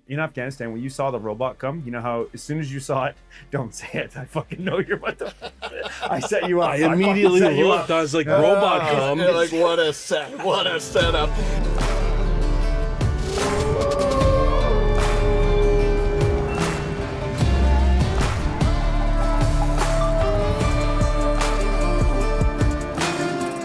in Afghanistan, when you saw the robot come, you know how as soon as you saw it, don't say it. I fucking know you're about to. I set you up. I immediately looked. I was like, robot come. You're like, what a setup.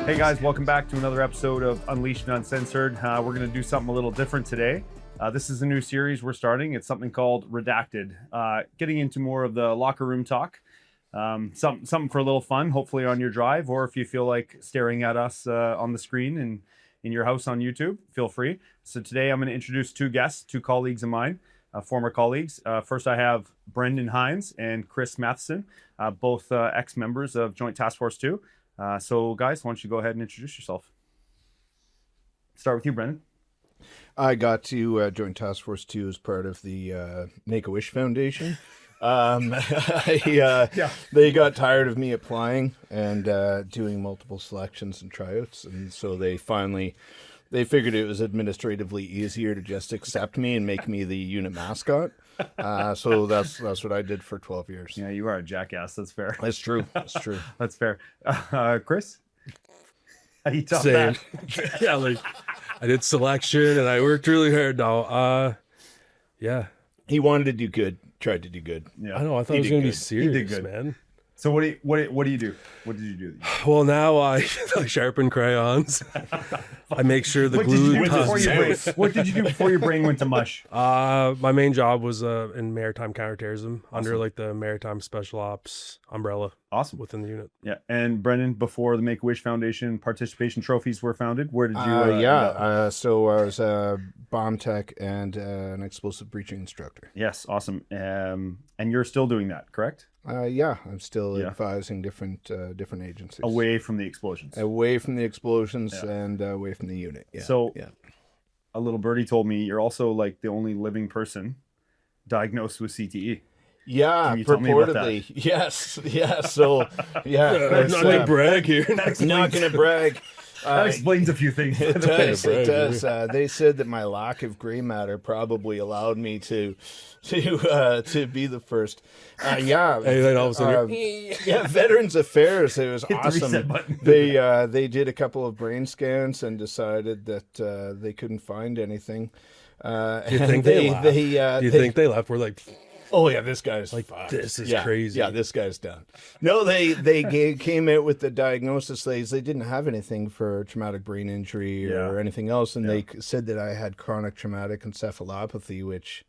Hey guys, welcome back to another episode of Unleashed and Uncensored. We're going to do something a little different today. This is a new series we're starting. It's something called Redacted. Getting into more of the locker room talk. Something for a little fun, hopefully on your drive, or if you feel like staring at us on the screen and in your house on YouTube, feel free. So today I'm going to introduce two guests, two colleagues of mine, former colleagues. First I have Brendan Hines and Chris Matheson, both ex-members of Joint Task Force 2. So guys, why don't you go ahead and introduce yourself? Start with you, Brendan. I got to join Task Force 2 as part of the Make-A-Wish Foundation. They got tired of me applying and doing multiple selections and tryouts, and so they figured it was administratively easier to just accept me and make me the unit mascot. So that's what I did for 12 years. Yeah, you are a jackass. That's fair. That's true. That's true. That's fair. Chris? How do you top Same. that? Yeah, like I did selection and I worked really hard. No, yeah. He wanted to do good, tried to do good. Yeah. I know. I thought He it was did going to be good. serious, He did good. man. So what do you do? What did you do? Well, now I sharpen crayons. I make sure the What did glue you do before comes your brain? What did you do before your brain went to mush? My main job was in maritime counterterrorism under like the Maritime Special Ops umbrella. Awesome. Within the unit. Yeah. And Brendan, before the Make-A-Wish Foundation participation trophies were founded, where did you? end up? So I was a bomb tech and an explosive breaching instructor. Yes. Awesome. And you're still doing that, correct? I'm still Yeah. advising different agencies. Away from the explosions. Away from the explosions Yeah. and away from the unit. Yeah. So- yeah. A little birdie told me you're also like the only living person diagnosed with CTE. Yeah, Can you tell me about purportedly. Yes. Yeah. So yeah. I'm not going to brag here. not gonna brag. That explains a few things. It does. brag, It does. They said that my lack of gray matter probably allowed me to be the first. Yeah. And then all of a sudden, Yeah, Veterans Affairs. It was Hit the reset awesome. button. They did a couple of brain scans and decided that they couldn't find anything. do you think they laughed? Do you think they left? We're like, Oh yeah, this guy's like fucked. this is Yeah, crazy. Yeah, this guy's done. No, they came out with the diagnosis. They didn't have anything for traumatic brain injury or anything else, and they said that I had chronic traumatic encephalopathy, which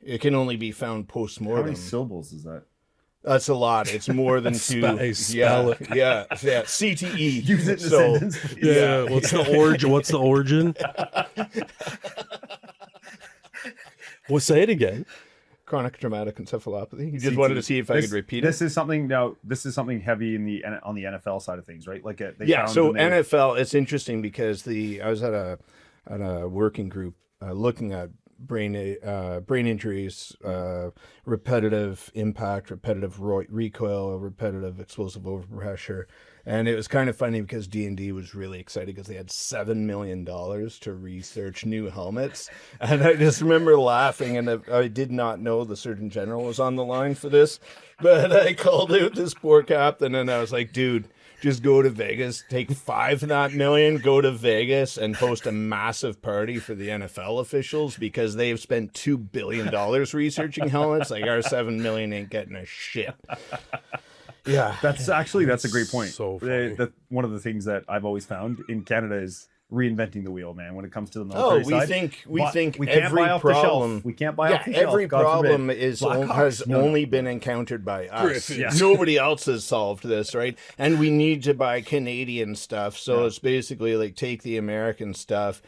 it can only be found How post-mortem. many syllables is that? That's a lot. It's more than two. Spell it. Yeah. CTE. Use it in a sentence, please. Yeah. What's the origin? What's the origin? Well, say it again. Chronic traumatic encephalopathy. You just wanted to see if I could repeat it. This is something heavy on the NFL side of things, right? Like they Yeah, found so when they- NFL, it's interesting because I was at a working group looking at brain injuries, repetitive impact, repetitive recoil, repetitive explosive overpressure, and it was kind of funny because D&D was really excited because they had $7 million to research new helmets, and I just remember laughing, and I did not know the Surgeon General was on the line for this, but I called out this poor captain, and I was like, dude, just go to Vegas, take $5 of that million, go to Vegas and host a massive party for the NFL officials because they've spent $2 billion researching helmets. Like our $7 million ain't getting a shit. Yeah. That's a great point. So funny. One of the things that I've always found in Canada is reinventing the wheel, man, when it comes to the Oh, military side. we think we can't every buy off the problem. shelf. We can't buy off the shelf. Every God problem forbid. has Blackhawks. No. only been encountered by us. Griffin. Yeah. Nobody else has solved this, right? And we need to buy Canadian stuff. So it's basically like take the American stuff,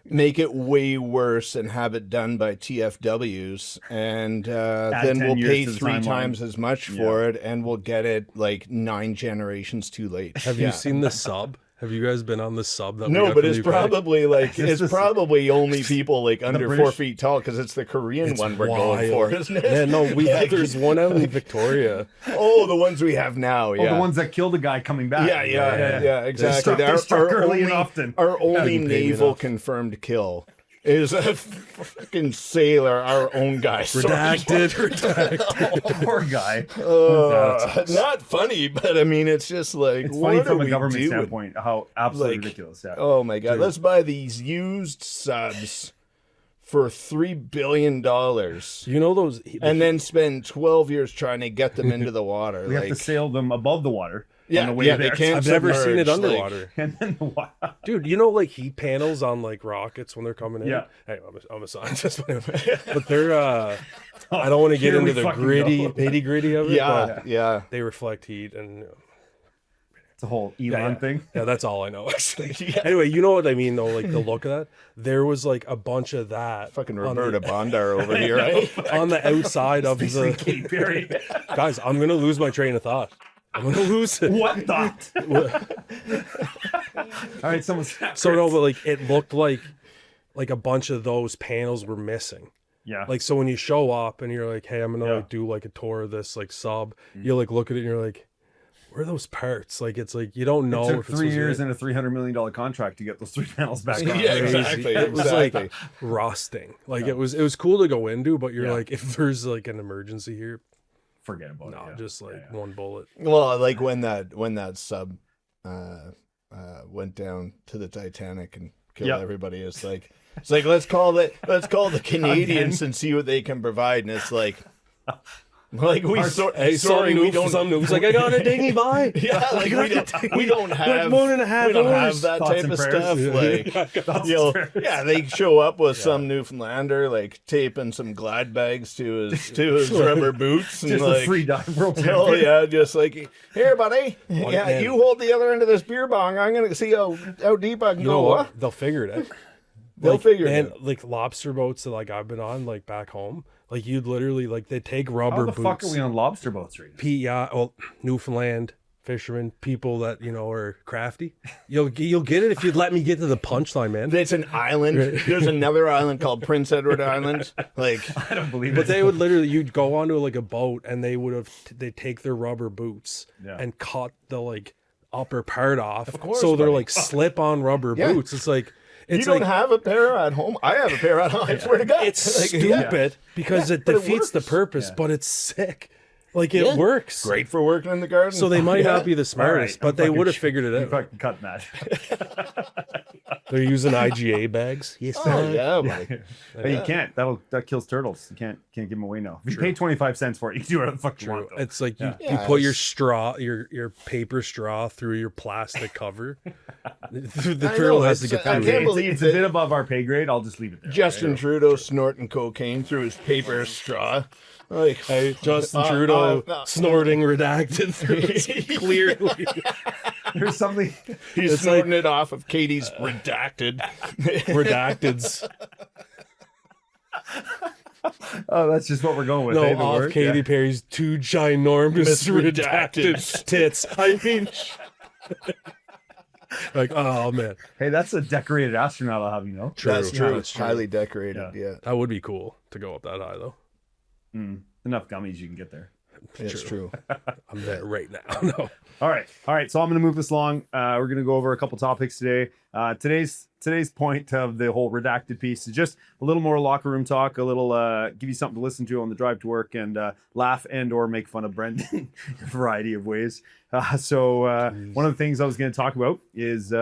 make it way worse, and have it done by TFWs, and then 10 we'll years pay to the 3 timeline. times as much for it, and we'll get it like 9 generations too late. Have you seen the sub? Have you guys been on the sub? That we No, got but from it's the UK? probably like it's probably only people like under 4 British- feet tall because it's the Korean It's one we're going wild. for, isn't it? Yeah, no, there's one out in Victoria. Oh, the ones we have now. Yeah, Oh, the ones that killed a guy coming back. Yeah, exactly. They struck early and often. Our only you can pay me naval enough. confirmed kill is a fucking sailor, our own guy. Redacted. Poor guy. Not funny, but I mean, it's just like, It's what funny from are a we government doing? standpoint how absolutely Like, ridiculous. Yeah. Oh my god, let's buy these used subs for $3 billion You know those? and then spend 12 years trying to get them into the water. We have to sail them above the water. on the way they there. can't. I've never seen it submerge, underwater. And then the water. Dude, you know, like heat panels on like rockets when they're coming in. Yeah. Hey, I'm a scientist, but they're. I don't want to get Here we into the fucking gritty, go. nitty-gritty of it. but Yeah. they reflect heat, and It's a whole Elon thing. yeah, that's all I know. Actually, anyway, you know what I mean, though. Like the look of that, there was like a bunch of that. Fucking on Roberta the, Bondar over here, right? on the outside of Basically the. Katy Perry. Guys, I'm gonna lose my train of thought. I'm gonna lose it. What thought? All right, someone's So no, but like it looked like a bunch of those panels were missing. yeah. Like, so when you show up and you're like, hey, I'm gonna Yeah. like do like a tour of this like sub, you like look at it and you're like, where are those parts? Like, it's like you don't know It took if it's 3 years and a $300 million contract to get those 3 panels back on. Yeah, crazy. exactly. It was exactly. like rusting. Like it was cool to go into, but you're Yeah. like, if there's like an emergency here, Forget about no, it. Yeah. just like one bullet. Well, like when that sub went down to the Titanic and killed Yep. everybody, it's like let's call the Canadians and see what they can provide, and it's like we sorry we don't. Some news. Like I got a dinghy by. Yeah, like we don't have Like 1.5 we don't have hours. that Thoughts type and of prayers. stuff. Like Thoughts you know, and prayers. yeah, they show up with some Newfoundlander like taping some glide bags to his rubber boots and Just like a free dive world hell champion. yeah, just like here, buddy. Yeah, man. you hold the other end of this beer bong. I'm gonna see how deep I can You know go. what? Huh? They'll figure it out. They'll figure man, it out. like lobster boats that like I've been on, like back home, like you'd literally like they take rubber How the boots. fuck are we on lobster boats right now? Yeah, well, Newfoundland fishermen, people that you know are crafty. You'll get it if you'd let me get to the punchline, man. It's an island. There's another island called Prince Edward Island. Like I don't believe But it. they would literally, you'd go onto like a boat and they take their rubber boots Yeah. and cut the like upper part off. course, so they're buddy. like slip on rubber Yeah. boots. It's like, you it's don't like, have a pair at home. I have a pair at home. I swear to God. it's Like, stupid because it but it defeats the works. purpose, Yeah. but it's sick. Like it Yeah. works. Great for working in the garden. So they might not be the All smartest, right, but I'm they fucking would have sh- figured it I'm out. fucking cutting that. They're using IGA bags. Yes, Oh yeah, buddy. But you can't. That kills turtles. You can't give them away now. If you pay 25 cents for it, you can do whatever the fuck you want. Though. It's like you Yeah, put your it's- straw, your paper straw through your plastic cover. The I turtle know, has to it's- get I through can't it. believe It's a bit above our pay grade. I'll just leave it there. Justin Trudeau snorting cocaine through his paper straw. Like Hey, Justin Trudeau snorting redacted through it clearly. There's something. he's It's snorting it off of Katie's redacted. Redacteds. Oh, that's just what we're going with. No, eh, the off word? Katy Yeah. Perry's two ginormous Misredacted. redacted tits. I mean, like, oh man, Hey, that's a decorated astronaut. I'll have you know. That's True, true. that's true. Highly decorated. Yeah, that would be cool to go up that high though. Enough gummies you can get there. it's true. I'm there right now. No, All right. So I'm going to move this along. We're going to go over a couple topics today. Today's point of the whole redacted piece is just a little more locker room talk, a little give you something to listen to on the drive to work, and laugh and or make fun of Brendan in a variety of ways. So one of the things I was going to talk about is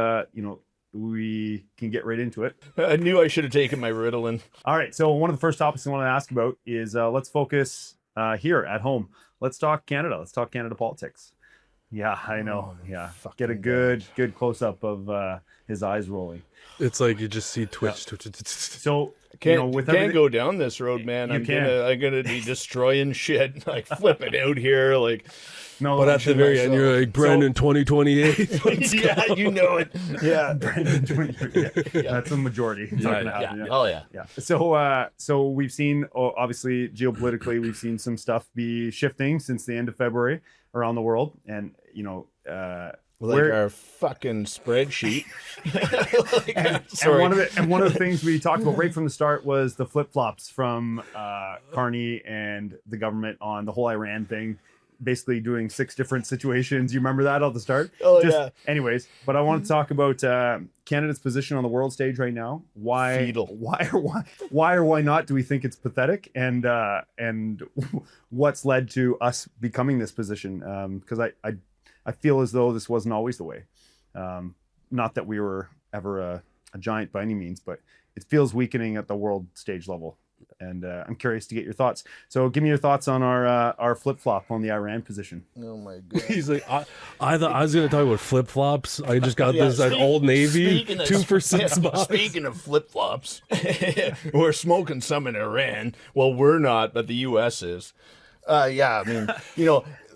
we can get right into it. I knew I should have taken my Ritalin. All right. So one of the first topics I want to ask about is let's focus here at home. Let's talk Canada. Let's talk Canada politics. Yeah, I know. Yeah, get a good close up of his eyes rolling. it's like you just see twitch. So Can't with can't everything- go down this road, man. You I'm can't. gonna be destroying shit, like flipping out here, like No, But at the very end, you're like Brendan 2028. yeah, you know it. Yeah, that's a majority. It's not gonna happen. Oh yeah. Yeah. So we've seen, obviously, geopolitically, we've seen some stuff be shifting since the end of February around the world, and Like where- our fucking spreadsheet. and one of the things we talked about right from the start was the flip flops from Carney and the government on the whole Iran thing. basically doing 6 different situations. You remember that at the start? Oh, yeah. Anyways, but I want to talk about Canada's position on the world stage right now. Fetal. Why or why not do we think it's pathetic, and what's led to us becoming this position? Because I feel as though this wasn't always the way. Not that we were ever a giant by any means, but it feels weakening at the world stage level. And I'm curious to get your thoughts. So give me your thoughts on our flip-flop on the Iran position. Oh my god. He's like, I thought I was going to talk about flip-flops. I just got this at Old Navy, 2 for $6. Speaking of flip-flops, we're smoking some in Iran. Well, we're not, but the U.S. is. Yeah, I mean,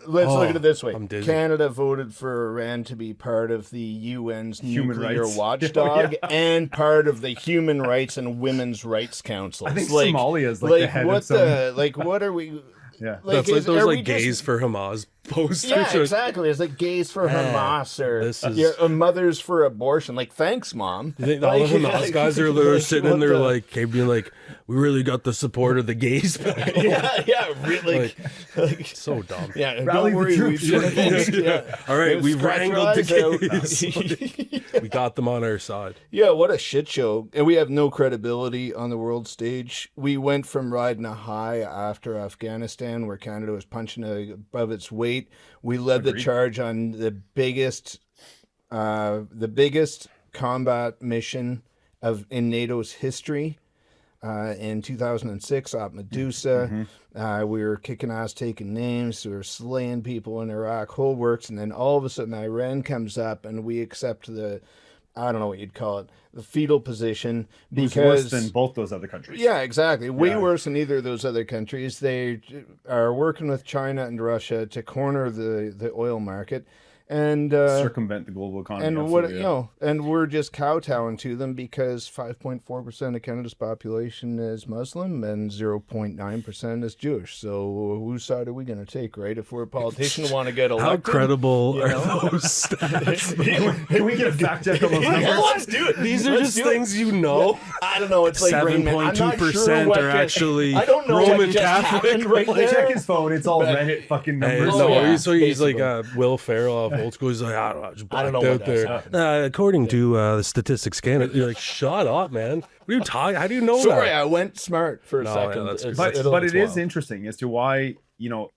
let's look at it this way. I'm dizzy. Canada voted for Iran to be part of the UN's Human nuclear rights. watchdog and part of the Human Rights and Women's Rights Council. I think Somalia is like the head of some... what are we... Yeah. That's like those are we like gays for Hamas posters. Yeah, exactly. It's like gays for Hamas or this is- mothers for abortion. Like, thanks, Mom. You think all the Hamas guys are literally sitting in there like, being like, we really got the support of the gays. yeah, really. Like, so dumb. Yeah, Rally don't the worry. troops. Yeah. All right, we Scratch wrangled your the eyes gays. out. We got them on our side. Yeah, what a shit show. And we have no credibility on the world stage. We went from riding a high after Afghanistan, where Canada was punching above its weight. We led the charge on the biggest combat mission in NATO's history. In 2006, Op Medusa, we were kicking ass, taking names, we were slaying people in Iraq, whole works, and then all of a sudden Iran comes up and we accept I don't know what you'd call it, the fetal position, because worse than both those other countries. Yeah, exactly. Way worse than either of those other countries. They are working with China and Russia to corner the oil market and circumvent the global economy. and absolutely, and we're just kowtowing to them because 5.4% of Canada's population is Muslim and 0.9% is Jewish. So whose side are we going to take, right? If we're a politician, want to get elected, How credible are those stats? Can we get a fact check on those numbers? Yeah, let's do it. These are Let's just do it. things you know. I don't know. It's like Rain Man. I'm not sure 7.2% what are actually I don't know Roman what just Catholic. happened right Well, they check there. his phone. It's all Reddit fucking Hey, numbers. Oh, no, yeah, so he's like basically. Will Ferrell off Old School. He's like, I don't know, just I don't know blacked what out that's there. According to the Statistics Canada, you're like, shut up, man. What are you talking? How do you know Sorry, that? I went smart for a No, second. yeah, that's good. But It's it is wild. interesting as to why,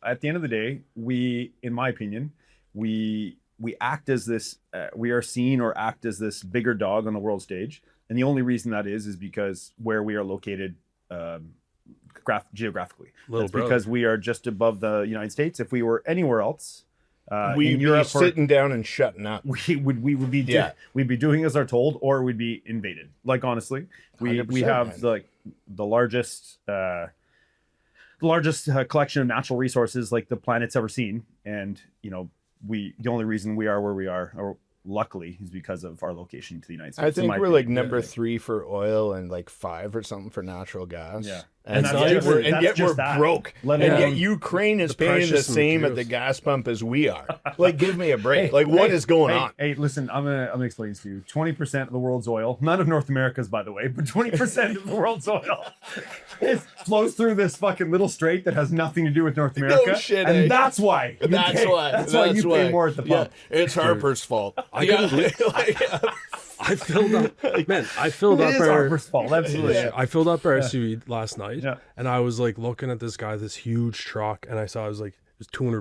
at the end of the day, we, in my opinion, we act as this, we are seen or act as this bigger dog on the world stage. And the only reason that is because where we are located geographically. Little That's brother. because we are just above the United States. If we were anywhere else, We'd in be Europe, sitting down and shutting up. we would be Yeah. we'd be doing as are told, or we'd be invaded. Like, honestly, we 100%, have man. the largest collection of natural resources like the planet's ever seen, and the only reason we are where we are, or luckily, is because of our location to the United States. I in think my we're like opinion. number 3 for oil and like 5 or something for natural gas. Yeah. And, And yet that's we're, just- and yet that's we're just that. broke. Let And alone yet Ukraine is the paying the precious same at materials. the gas pump as we are. Like, give me a break. Like, what is going on? Hey, listen, I'm gonna explain this to you. 20% of the world's oil, none of North America's, by the way, but 20% of the world's oil flows through this fucking little strait that has nothing to do with North America. shit, and eh? that's why. you That's pay- why. That's why you pay more at the pump. Yeah, it's Harper's fault. I couldn't believe- I filled up, I filled It up is our. Harper's fault. Absolutely. Yeah, I filled up our SUV last night, Yeah. and I was like looking at this guy, this huge truck, and I saw it was like it was $200,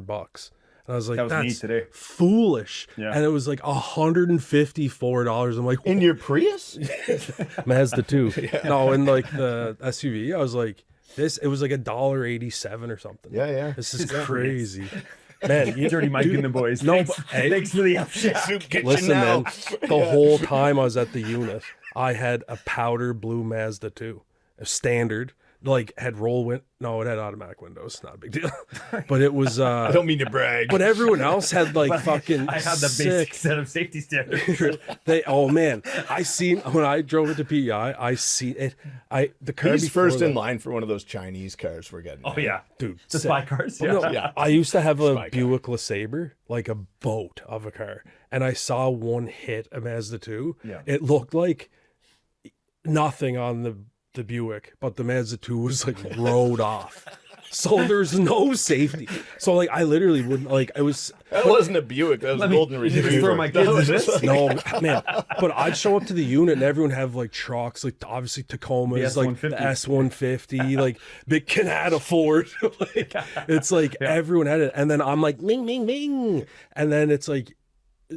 and I was like, That was me that's today. foolish. Yeah. And it was like $154. I'm like, In your Prius? Mazda 2. No, in like the SUV, I was like, it was like $1.87 or something. Yeah. This is crazy. Man, Dirty Mike and the boys. No, thanks, but- hey. thanks for the upshot. listen, man, the whole time I was at the unit, I had a powder blue Mazda 2, a standard, like had no, it had automatic windows, not a big deal. But it was, I don't mean to brag. but everyone else had like But fucking I had the sick. basic set of safety standards. Oh man, I seen when I drove it to PEI, I see it. The car He's before first in that- line for one of those Chinese cars we're getting. Oh yeah, dude. the sick. spy cars. Yeah. No, Yeah. I used to have a Spy car. Buick LeSabre, like a boat of a car, and I saw one hit a Mazda 2. Yeah. It looked like nothing on the Buick, but the Mazda 2 was like rode off. So there's no safety. So like I literally wouldn't like I was That wasn't a Buick. That was a golden Just retriever. throw my kids in this. no man, but I'd show up to the unit and everyone have like trucks, like obviously Tacomas, The like the S150. S150, like big Canada Ford. Like it's like everyone had it, and then I'm like ming ming ming, and then it's like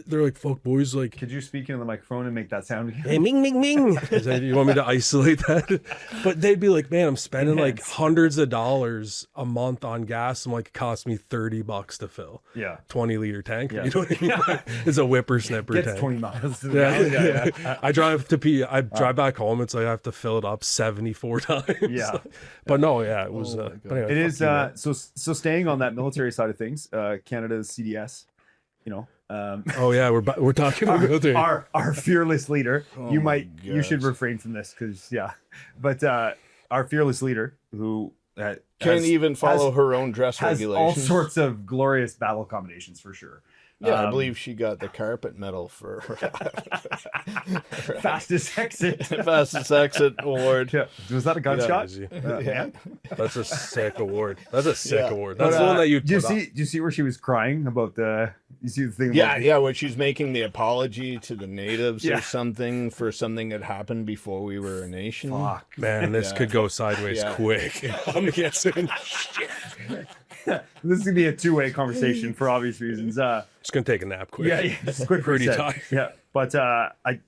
they're like fuck boys, like Could you speak into the microphone and make that sound again? hey, ming, ming, ming. Is that, you want me to isolate that? But they'd be like, man, I'm spending like hundreds of dollars a month on gas. I'm like, it cost me $30 to fill. Yeah. 20-liter tank. Yeah. You know what I mean? It's a whippersnapper Gets tank. 20 miles. To the Yeah. gallon. Yeah. I drive back home. It's like I have to fill it up 74 times. Yeah. But no, yeah, it was. Oh my But God. anyway, It is, fuck you, man. so staying on that military side of things, Canada's CDS, you know, Oh yeah, we're talking about military. our fearless leader. Oh You my you should gosh. refrain from this because but our fearless leader who Can't even follow her own dress has regulations. all sorts of glorious battle combinations for sure. Yeah, I believe she got the carpet medal for Fastest exit. fastest exit award. Yeah. Was that a gunshot? Easy. Yeah. That's a sick award. That's a sick Yeah. award. But, That's the one that you. do you put up. see? Do you see where she was crying about the? You see the thing? Yeah, about, yeah, when she's making the apology to the natives Yeah. or something for something that happened before we were a nation. Fuck. Man, this Yeah. could go sideways Yeah. quick. I'm guessing. This is gonna be a two-way conversation for obvious reasons. Just gonna take a nap quick. Yeah, just a quick Pretty reset. tired. Yeah, but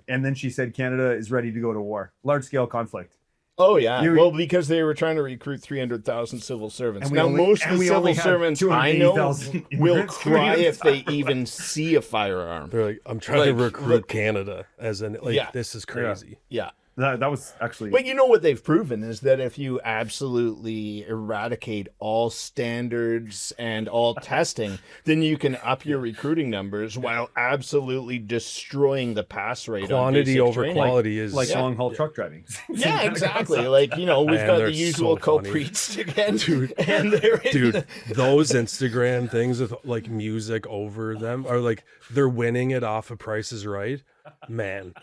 and then she said Canada is ready to go to war, large-scale conflict. Oh yeah, You- well because they were trying to recruit 300,000 civil servants. And we now only- most and of the we civil only have servants I know 280,000 will immigrants cry coming if they even see a firearm. They're like, I'm trying to Like, recruit look- Canada as an like. Yeah. This is crazy. Yeah. That was actually. But you know what they've proven is that if you absolutely eradicate all standards and all testing, then you can up your recruiting numbers while absolutely destroying the pass rate. Quantity on basic over training. quality is like Yeah. long-haul truck driving. Yeah, exactly. Like, you know, we've Man, got they're the usual so funny. culprits again. Dude. And they're in Dude, those Instagram things with like music over them are like they're winning it off of Price is Right. Man,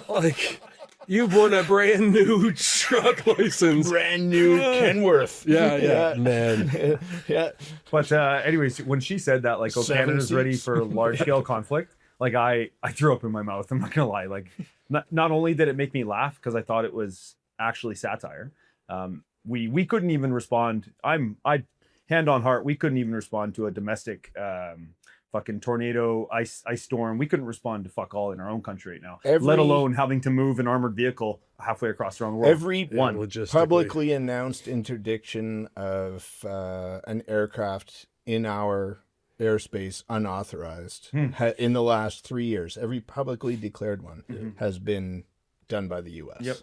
like you've won a brand new truck license. brand new Kenworth. Yeah, man. Yeah. But anyways, when she said that, like, oh, Seven Canada's ready seats. for large-scale conflict, like I threw up in my mouth. I'm not gonna lie. Like, not only did it make me laugh because I thought it was actually satire. We couldn't even respond. I hand on heart, we couldn't even respond to a domestic fucking tornado, ice storm. We couldn't respond to fuck all in our own country right now, let alone having to move an armored vehicle halfway across around the world. Every one logistically. publicly announced interdiction of an aircraft in our airspace unauthorized in the last 3 years. Every publicly declared one has been done by the U.S. Yep.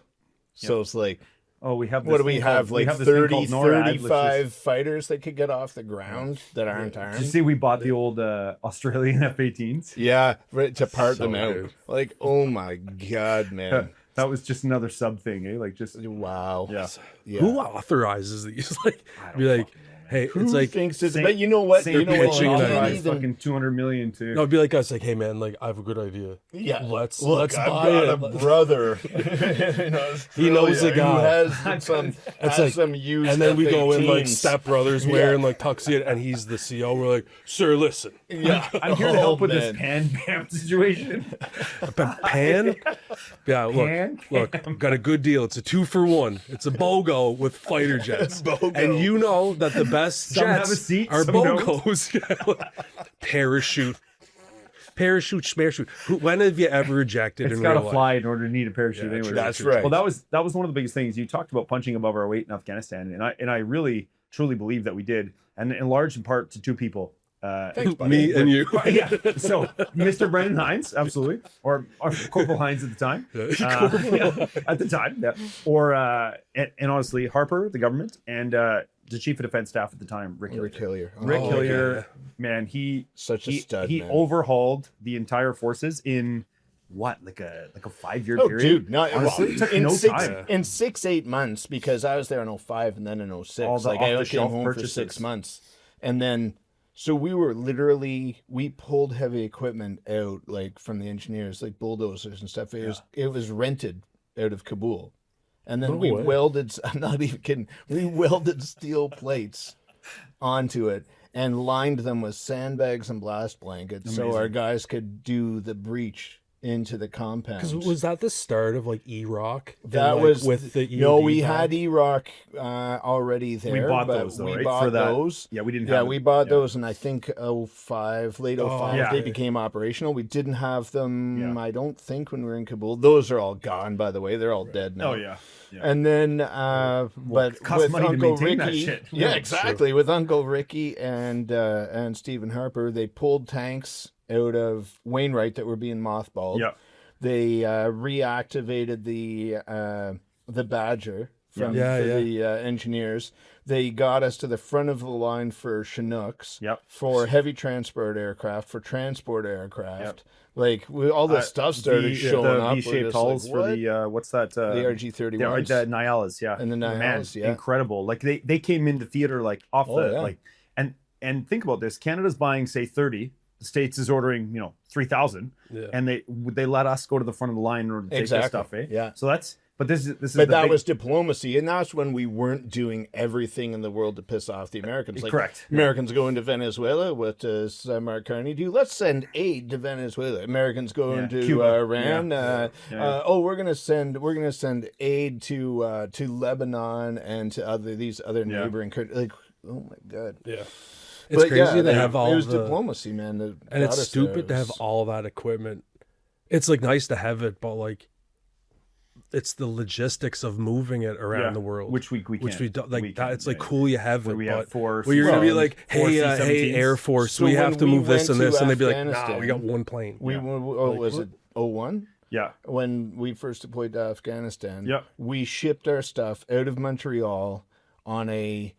So it's like, Oh, we have. This what do we thing have? called- Like have this thing 30, called NORAD. Let's 35 fighters that could get off the ground that aren't Did you armed. see we bought the old Australian F-18s? Yeah, right, to part So them out. good. Like, oh my God, man. That was just another sub thing, eh? Like just Wow. yeah. Yeah. Who authorizes these? Like, be like, hey, Who it's like thinks it's, Saint- but you know what? Saint You know what? pitching You it can't out. authorized even- fucking 200 million to. no, it'd be like us, like, hey man, like I have a good idea. Yeah, Let's Look, I've buy got it. a brother. in He knows Australia a guy. who has some, It's has like- some used And then we go in like F-18s. Step Brothers wearing like tuxedo, and he's the CEO. We're like, sir, listen, Yeah, I'm here to help with man. this pan cam situation. pan. Yeah, look, Pan look, got a good deal. It's a 2-for-1. It's a BOGO with fighter jets. BOGO. And you know that the best Some have jets a seat, are some don't. BOGOs. Parachute. Parachute. When have you ever ejected It's in got real to life? fly in order to need a parachute Yeah, anyway. true, That's right. Well, that was one of the biggest things. You talked about punching above our weight in Afghanistan, and I really truly believe that we did, and in large in part to two people. Thanks, buddy. Me and you. Yeah. So, Mr. Brendan Hines, absolutely, or Corporal Hines at the time. Yeah, at the time, yeah. Or and honestly, Harper, the government, and the chief of defense staff at the time, Rick Hillier. Rick Hillier. Rick Oh, Hillier, okay. man, he Such a stud, He man. overhauled the entire forces in what, like a 5-year Oh, period. dude, no, Honestly, it took in no six, time. in 6-8 months, because I was there in 05 and then in 06. All the Like I came off-the-shelf home purchases. for 6 months, and then so we pulled heavy equipment out like from the engineers, like bulldozers and stuff. It was rented out of Kabul, and then No we way. welded. I'm not even kidding. We welded steel plates onto it and lined them with sandbags and blast blankets so our guys could do the breach into the compound. Because was that the start of like E-Rock? That was with the EOD no. We back? had E-Rock already there. We bought but those though, we right? bought For that. those. Yeah, we didn't. Yeah, have we them. bought Yeah. those in I think late 05. yeah. They became operational. We didn't have them. Yeah. I don't think when we were in Kabul. Those are all gone, by the way. They're all dead now. Oh yeah. Yeah. And then, but it costs with money to Uncle maintain that Ricky, shit. yeah, Yeah, exactly. With Uncle Ricky and Stephen Harper, they pulled tanks out of Wainwright that were being mothballed. Yeah. They reactivated the Badger from the engineers. They got us to the front of the line for Chinooks, Yep. for heavy transport aircraft, for transport aircraft. Like all this stuff started showing up. V-shaped We're just hulls like, for what? the what's that? The RG-31s. The Nialas, yeah. And the Nialas, yeah. Incredible. Like they came into theater like off Oh, the yeah. like and think about this. Canada's buying say 30. The States is ordering 3,000, and they let us go to the front of the line in order to take their stuff, eh? Yeah. So that's this is. But that was diplomacy, and that's when we weren't doing everything in the world to piss off the Americans. Like, correct. Americans go into Venezuela. What does Mark Carney do? Let's send aid to Venezuela. Americans go into Cuba. Iran. Yeah. We're gonna send aid to Lebanon and to these other neighboring countries. Like, oh my god. Yeah. It's crazy to have all it was the diplomacy, man. and it's stupid to have all that equipment. It's like nice to have it, but like it's the logistics of moving it around the world, which we can't. don't like. We that. can't, It's like right. cool you have it, We but have four. well, you're gonna be like, four hey, C-17s. Air Force, So we when have to we move this went and to this, and they'd be like, nah, Afghanistan, we got one plane. Was it 01? Yeah. When we first deployed to Afghanistan, Yeah. we shipped our stuff out of Montreal on a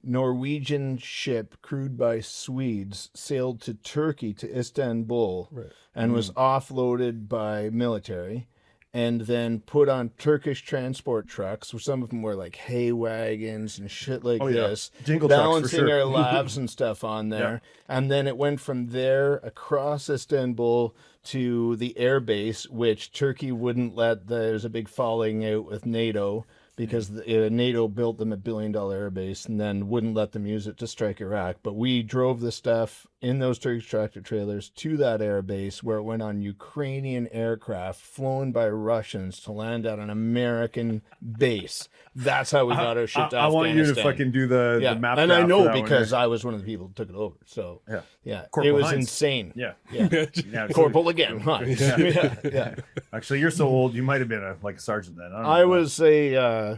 Norwegian ship crewed by Swedes, sailed to Turkey to Istanbul, and was offloaded by military, and then put on Turkish transport trucks. Some of them were like hay wagons and shit like this, Jingle trucks, for balancing sure. our labs and stuff on there. And then it went from there across Istanbul to the air base, which Turkey wouldn't let. There's a big falling out with NATO because NATO built them a $1 billion air base and then wouldn't let them use it to strike Iraq. But we drove the stuff in those Turkish tractor trailers to that air base where it went on Ukrainian aircraft flown by Russians to land at an American base. That's how we got our shit to I want you to Afghanistan. fucking do the map. And I graph know for that one, because yeah. I was one of the people who took it over. So yeah, Corporal it was Hines. insane. Yeah. Yeah. Corporal again. Huh? Yeah. Actually, you're so old. You might have been a sergeant then. I was a I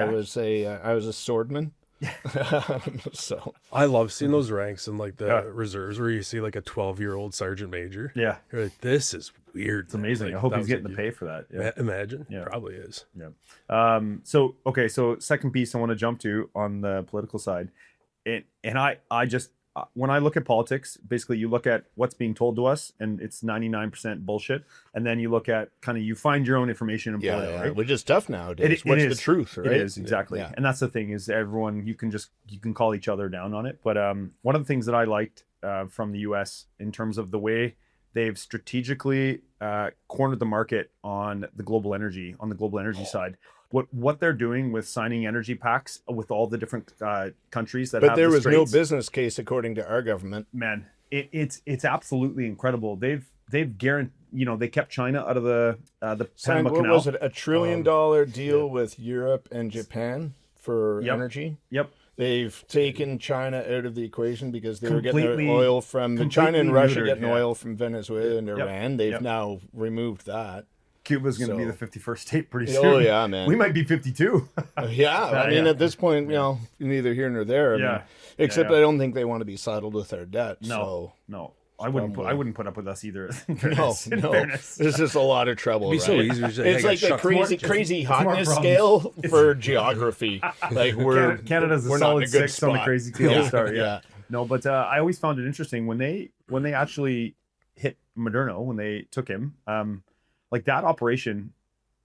was a swordman. So I love seeing those ranks in like the reserves where you see like a 12-year-old sergeant major. Yeah. You're like, this is weird. It's amazing. Like, I hope that he's was getting like the pay for that. Yeah. Imagine. Yeah. Probably is. Yeah. So second piece I want to jump to on the political side, and I just when I look at politics, basically you look at what's being told to us, and it's 99% bullshit, and then you look at you find your own information and pull it out, right? which is tough nowadays. What's the truth, right? It is, exactly. Yeah. And that's the thing is everyone, you can call each other down on it. But one of the things that I liked from the US in terms of the way they've strategically cornered the market on the global energy side. What they're doing with signing energy pacts with all the different countries that But have there the was no straits. business case according to our government. Man, it's absolutely incredible. They've guaranteed, they kept China out of the Signed, Panama what Canal. was it, $1 trillion deal with Europe and Japan for energy? Yep. They've taken China out of the equation because they were getting Completely- their oil from China and completely Russia neutered, getting yeah. oil from Venezuela and Iran. They've Yep. now removed that. Cuba's going to be So- the 51st state pretty soon. Oh yeah, man. We might be 52. Yeah, I mean, at this point, neither here nor there. I mean, except yeah. I don't think they want to be saddled with our debt. No, I wouldn't put up with us either. In No, fairness, in no. fairness. There's just a lot of trouble. It'd be so right? easy. Just, It's hey, like the shucks. crazy more hotness problems. scale for geography. Like Canada's a we're not in solid a good 6 on the spot. crazy scale Yeah, star. yeah. No, but I always found it interesting when they actually hit Moderno, when they took him. Like that operation,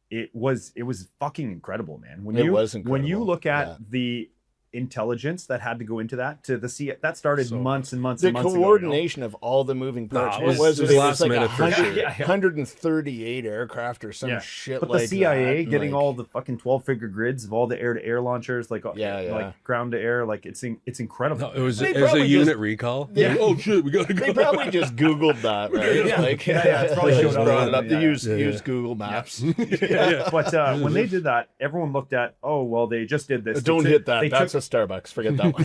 it was fucking incredible, man. When It you was when you incredible, look at yeah. the intelligence that had to go into that to the sea. That started months and months The and months coordination of all the moving parts. Nah, What was it? it was It last was like minute for sure. 138 aircraft or some shit but like the CIA that. getting like, all the fucking 12-figure grids of all the air-to-air launchers, like like ground to air, like it's incredible. No, it was They a probably unit just- recall. they- Oh shit, we gotta go. They probably just Googled that, right? Yeah. Like, Yeah, it's probably they showed just up brought on it up. the- They use yeah. Google Maps. But when they did that, everyone looked at, oh well, they just did this. Don't They hit that. They That's took, a Starbucks. Forget that one.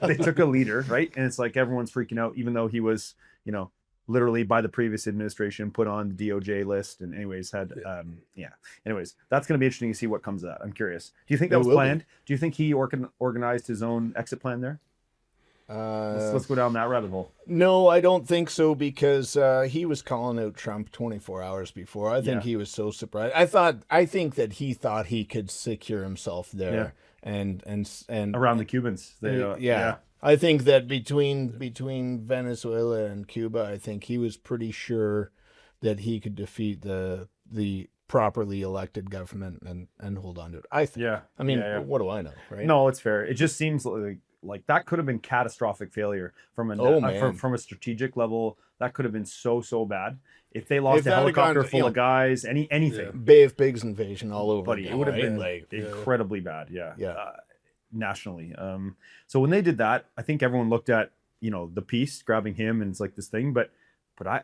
they took a leader, right? And it's like everyone's freaking out, even though he was, literally by the previous administration put on the DOJ list, and anyways had Anyways, that's going to be interesting to see what comes of that. I'm curious. Do you think that was planned? Do you think he organized his own exit plan there? Let's go down that rabbit hole. No, I don't think so, because he was calling out Trump 24 hours before. I think he was so surprised. I think that he thought he could secure himself there, and Around the Cubans. I think that between Venezuela and Cuba, I think he was pretty sure that he could defeat the properly elected government and hold on to it. I think. Yeah. I mean, what do I know, right? No, it's fair. It just seems like that could have been catastrophic failure from a strategic level. That could have been so bad if they lost a helicopter full of guys. Anything. Bay of Pigs invasion all over. Buddy, it would have been incredibly bad. Nationally. So when they did that, I think everyone looked at the piece grabbing him, and it's like this thing. But I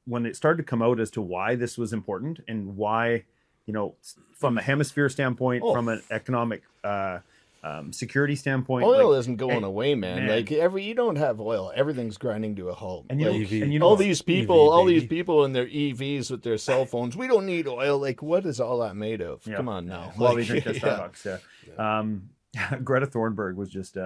when it started to come out as to why this was important and why, from a hemisphere standpoint, from an economic security standpoint, oil isn't going away, man. Like you don't have oil, everything's grinding to a halt. And all these people in their EVs with their cell phones, we don't need oil. Like, what is all that made of? Come on now. Well, they drink at Starbucks. Greta Thunberg was just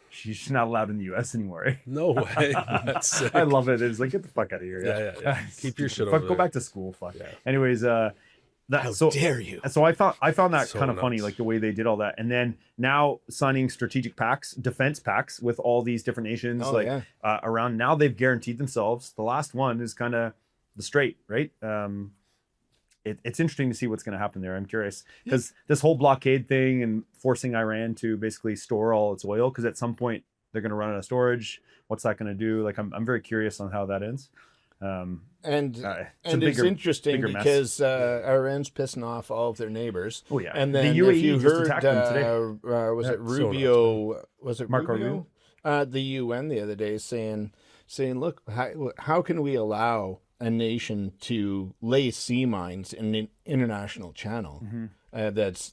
she's not allowed in the U.S. anymore. Eh? No way. That's sick. I love it. It's like, get the fuck out of here. Yeah. Keep your shit over Go there. back to school. Fuck. Yeah. Anyways, How dare you? So I found that So kind of funny, nuts. like the way they did all that, and then now signing strategic pacts, defense pacts with all these different nations around. Now they've guaranteed themselves. The last one is kind of the Strait, right? It's interesting to see what's going to happen there. I'm curious because this whole blockade thing and forcing Iran to basically store all its oil, because at some point they're going to run out of storage. What's that going to do? Like I'm very curious on how that ends. It's interesting because Iran's pissing off all of their neighbors. Oh yeah, and then the UAE if you just heard, attacked them today. Was it So Rubio? Was it Marco Rubio? The UN the other day saying, look, how can we allow a nation to lay sea mines in an international channel that's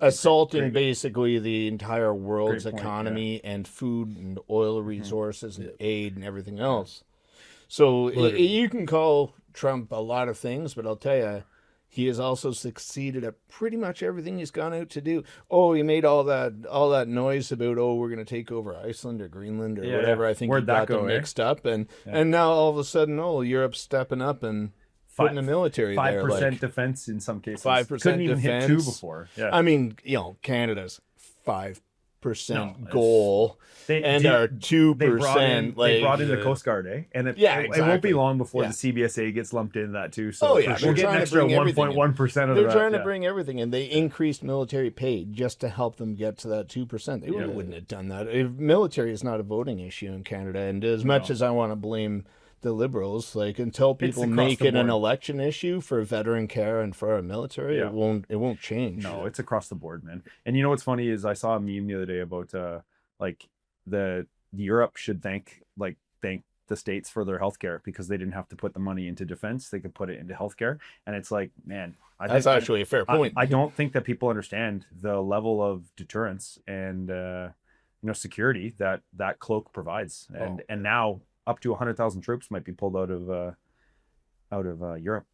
assaulting basically the entire world's economy and food and oil resources and aid and everything else. So you can call Trump a lot of things, but I'll tell you, he has also succeeded at pretty much everything he's gone out to do. Oh, he made all that noise about, we're going to take over Iceland or Greenland or whatever. I think he got them mixed up, and now all of a sudden, Europe's stepping up and putting the military there. 5% defense in some cases. 5% couldn't even defense. hit 2 before. Yeah. I mean, Canada's 5% goal and our 2%. They brought in the Coast Guard, and it won't be long before the CBSA gets lumped into that too. So we'll get an extra 1.1% of They're trying to bring everything in. They increased military pay just to help them get to that 2%. They wouldn't have done that. If military is not a voting issue in Canada, and as much as I want to blame the Liberals, until people make it an election issue for veteran care and for our military, it won't change. No, it's across the board, man. And you know what's funny is I saw a meme the other day about the Europe should thank the states for their healthcare because they didn't have to put the money into defense; they could put it into healthcare. And it's like, man, that's actually a fair point. I don't think that people understand the level of deterrence and security that cloak provides. And now up to 100,000 troops might be pulled out of Europe.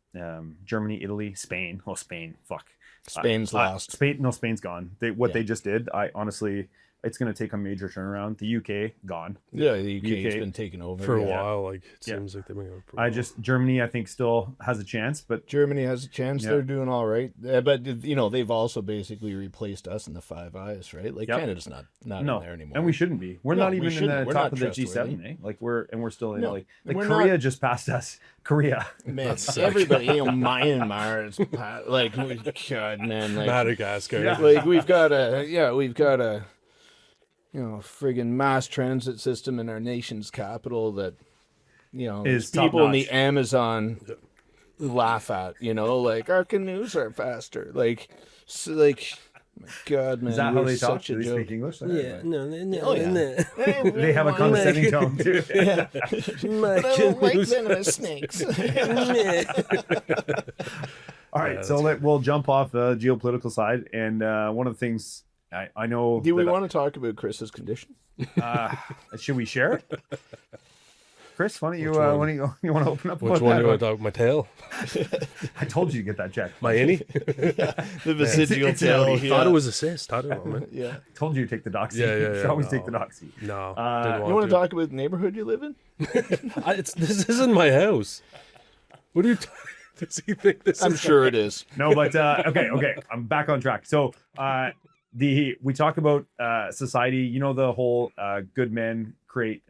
Germany, Italy, Spain. Oh, Spain. Fuck. Spain's lost. Spain's gone. They just did. I honestly, it's going to take a major turnaround. The UK gone. Yeah, the UK's been taken over for a while. It seems like they've been going for a while. Germany, I think, still has a chance, but Germany has a chance. They're doing all right, but they've also basically replaced us in the Five Eyes, right? Canada's not in there anymore, and we shouldn't be. We're not even in the top of the G7, eh? We're still in Korea just passed us. Korea, man, everybody, Myanmar is God, man. Like, Madagascar. Yeah. like we've got a friggin' mass transit system in our nation's capital that, Is people in the top-notch. Amazon laugh at, like our canoes are faster. Like, my God, man. Is that how we're they talk? such a Do they joke. speak English? no. Oh, yeah. They have a condescending tone too. Yeah. My I don't like canoes. venomous snakes. All right, Yeah, so we'll jump off the geopolitical side, and one of the things I know. Do we that want to talk about Chris's condition? should we share it? Chris, why don't you one? you want to open up? Which about one that do you want to talk? My tail? I told you to get that checked. My innie? The vestigial It's tail. outie. Yeah. Thought it was a cyst. I don't know, man. Yeah. I told you to take the doxy. Yeah, You should always take the no. doxy. No. You You want to talk about the neighborhood you live in? This isn't my house. What do you... Does he think this I'm is... sure it is. No, but okay. I'm back on track. So we talk about society. The whole good men create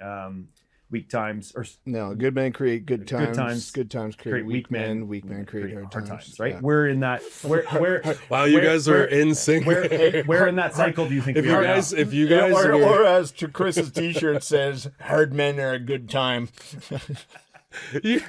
weak times, or No, good men create good times. Good times Create weak men. Weak men create hard times. right? Yeah. We're in that. Where Wow, you guys are in sync. where in that cycle do you think If we you are guys, now? if you guys or, are, or as to Chris's T-shirt says, "Hard men are a good time." you,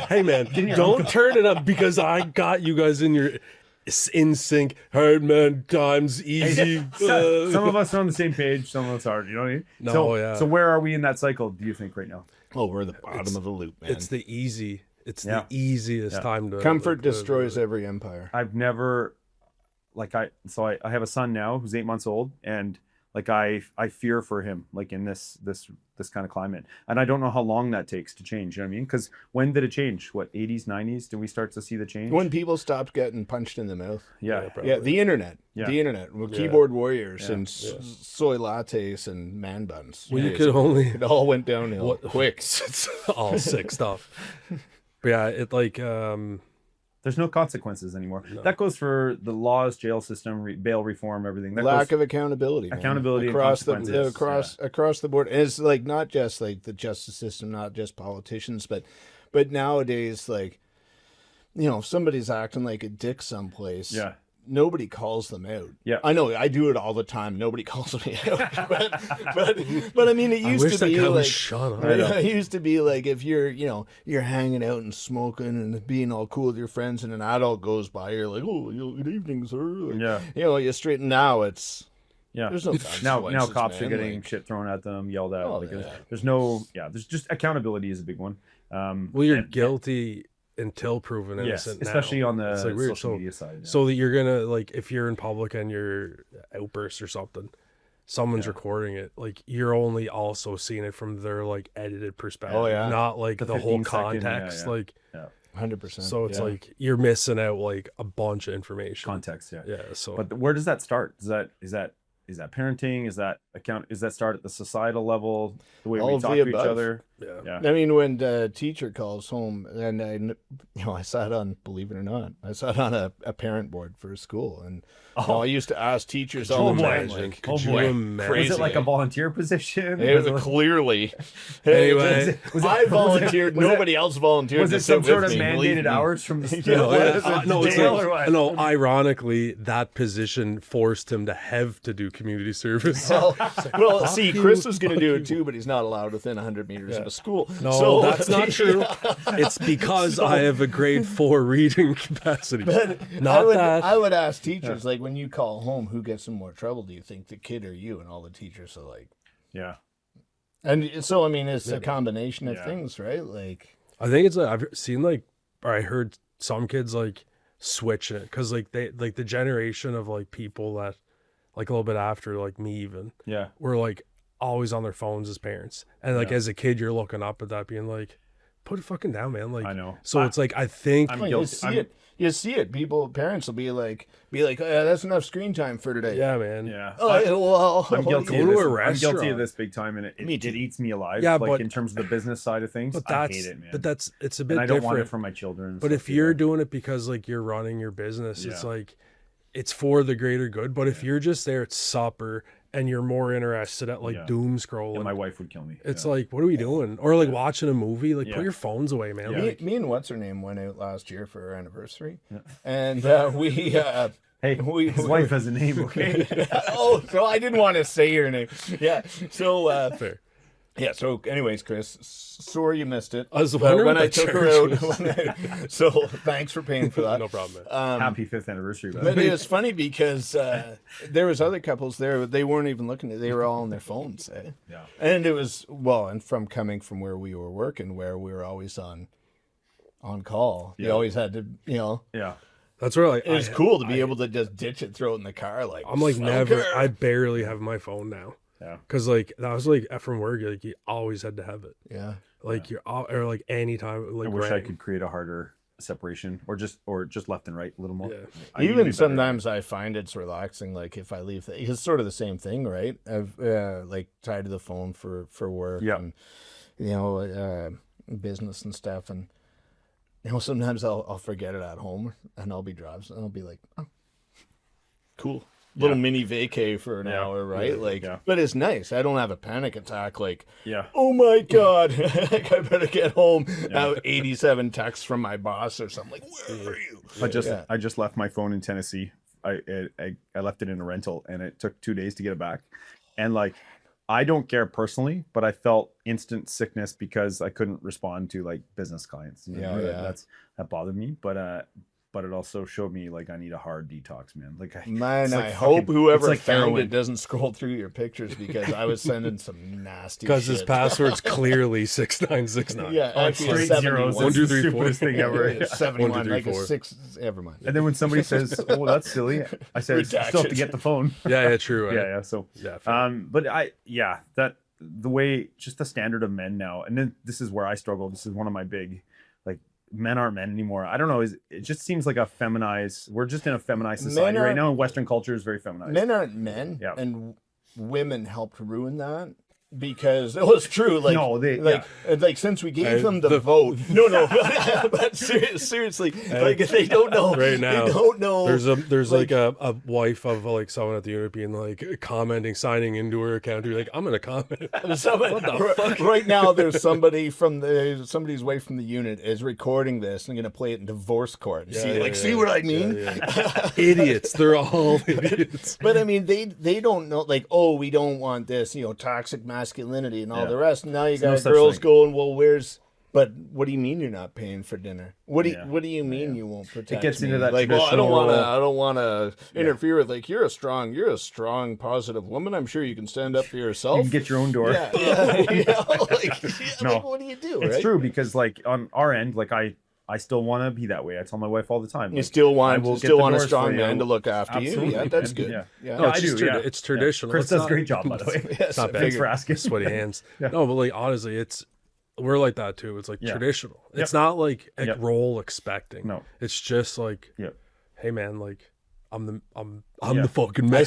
hey man, don't turn it up because I got you guys in sync. Hard man times easy. Some of us are on the same page. Some of us aren't. You know what I mean? No, yeah. So where are we in that cycle? Do you think right now? Oh, we're the bottom of the loop, man. It's the easy. It's Yeah. the easiest Yeah. time to Comfort destroys every empire. I've never, I have a son now who's 8 months old, and I fear for him, in this kind of climate, and I don't know how long that takes to change. You know what I mean? Because when did it change? What, 80s, 90s? Did we start to see the change? When people stopped getting punched in the mouth. Yeah. Yeah, the internet. Yeah. The internet. Well, keyboard warriors Yeah. and soy lattes and man buns. Well, you Yes. could only It all went downhill quick. all sick stuff. But yeah, There's no consequences anymore. That goes for the laws, jail system, bail reform, everything. That Lack goes, of accountability. Man. Accountability and across consequences. across the board. And it's not just the justice system, not just politicians, but nowadays, if somebody's acting like a dick someplace, Yeah. nobody calls them out. Yeah. I know, I do it all the time. Nobody calls me out. but I mean, it I used wish to that be guy would like, shut up. it used to be like if you're hanging out and smoking and being all cool with your friends, and an adult goes by, you're like, oh, good evening, sir. Like, Yeah. you straighten. Now it's Yeah. there's no Now consequences, cops are man. getting shit thrown at them, yelled at. Oh, yeah. There's just accountability is a big one. Well, you're guilty until proven Yes, innocent. especially now. on the It's weird. social media side. Yeah. So that you're gonna if you're in public and you're outburst or something, someone's recording it. You're only also seeing it from their edited perspective. Oh, yeah. Not the whole 15-second, context. yeah. 100%. So it's you're missing out a bunch of information. Context, yeah. Yeah. So But where does that start? Is that parenting? Is that start at the societal level? The way All we of talk the to each above. other? yeah. Yeah. I mean, when the teacher calls home, and I sat on, believe it or not, a parent board for a school, and I used to ask teachers all the time, imagine? like, Could you imagine? crazy. Was it like a volunteer position? It Was was it- clearly. Anyway. I volunteered. was it- Nobody else volunteered. Was to it some sit sort with of me, believe mandated me. hours from the Yeah, what yeah. is it, No, it's jail or what? no. Ironically, that position forced him to have to do community service. Well, see, you, Chris was going to fuck do you. it too, but he's not allowed within 100 meters of a school. No, So- that's not true. It's because I have a grade 4 reading capacity. Not that. I would ask teachers, when you call home, who gets in more trouble? Do you think the kid or you? And all the teachers are like, Yeah. and so I mean, it's a combination of Yeah. things, right? I think it's I've seen or I heard some kids switching it because they the generation of people that a little bit after me even Yeah. were always on their phones as parents, and Yeah. as a kid you're looking up at that being put it fucking down, man. I know. So it's I think I'm You guilty. see it. You see it. Parents will be like, oh, that's enough screen time for today. yeah, man. Yeah. Oh, well, I'm guilty Go of to this. a I'm guilty restaurant. of this big time, and Me it too. eats me alive. Yeah, but- in terms of the business side of things, But I that's hate it, man. it's a bit and I don't different. want it for my children. and But stuff if you're either. doing it because you're running your business, it's Yeah. it's for the greater good. But if you're just there at supper and you're more interested at like doom scrolling. And my wife would kill me. It's like, what are we doing? Or like watching a movie. Like, put your phones away, man. Yeah. Like, Me and what's her name went out last year for our anniversary, and we. Hey, his wife has a name, okay? Oh, so I didn't want to say your name. Yeah. So fair. yeah. So, anyways, Chris, sorry you missed it. I was wondering when what I that took her church out. So thanks for paying for that. No problem, man. Happy 5th anniversary. By the But way. it was funny because there was other couples there. They weren't even looking at. They were all on their phones. Eh? Yeah. And it was and from coming from where we were working, where we were always on call. You always had to, Yeah. That's where like It was cool to be able to just ditch it, throw it in the car. Like I'm like fuck never. her. I barely have my phone now. Yeah. Cause like that was like from work. Like you always had to have it. Yeah. Like you're or like anytime. Like I wish I rang. could create a harder separation or just left and right a little more. Yeah. I need to be Even better. sometimes I find it's relaxing. Like if I leave, it's sort of the same thing, right? I've like tied to the phone for work, Yeah. and business and stuff, and sometimes I'll forget it at home, and I'll be driving, and I'll be like, oh, cool. Little mini vacay for an hour, right? But it's nice. I don't have a panic attack. Like, oh my god, like, I better get home. Now 87 texts from my boss or something. Like, where are you? I just left my phone in Tennessee. I left it in a rental, and it took 2 days to get it back. And like, I don't care personally, but I felt instant sickness because I couldn't respond to like business clients. That bothered me. But it also showed me like I need a hard detox, man. Like I hope whoever like found heroin. it doesn't scroll through your pictures because I was sending some nasty. Because shit. his password's clearly 6969. Yeah, actually, straight zeros. 1, 2, 3, 4. Stupidest thing ever. It's 71, 1, 2, 3, like 4. a 6. Never mind. And then when somebody says, "Oh, that's silly," I said, "I still have to Redacted. get the phone." Yeah, true. Yeah. So, Yeah, fair. but that the way just the standard of men now, and then this is where I struggle. This is one of my big, like, men aren't men anymore. I don't know. It just seems like a feminized. We're just in a feminized society right now, and Western culture is very feminized. Men aren't men, Yeah. and women helped ruin that. Because it was true, like No, they- like since we gave them the vote. No, but seriously, like they don't know Right now, They don't know. There's like a wife of like someone at the unit being like commenting, signing into her account. You're like, I'm gonna comment. Right now, there's somebody's wife from the unit is recording this and going to play it in divorce court. See what I mean? Yeah. Idiots. They're all idiots. But I mean, they don't know, like, oh, we don't want this, toxic masculinity and all the rest. Now you got no such girls thing. going, well, but what do you mean you're not paying for dinner? What do you mean you won't protect? It gets me? into that like, well, I traditional don't want to interfere with, like, you're a strong, positive woman. I'm sure you can stand up for yourself. You can get your own door. Yeah. No. Like, what do you do? It's right? true because like on our end, like I still want to be that way. I tell my wife all the time. You like, still I want will you get still the want a doors strong for you. man to look after you. Absolutely. Yeah, that's And, good. yeah. Yeah. No, it's I just do. It's traditional. Chris It's does not- a great job, by the way. Yes, It's not bad. Thanks for asking. Sweaty hands. Yeah. No, but like honestly, we're like that too. It's like Yeah. traditional. Yep. It's not like a Yep. role expecting. No. It's just like, Yep. hey man, like I'm Yeah. the fucking man.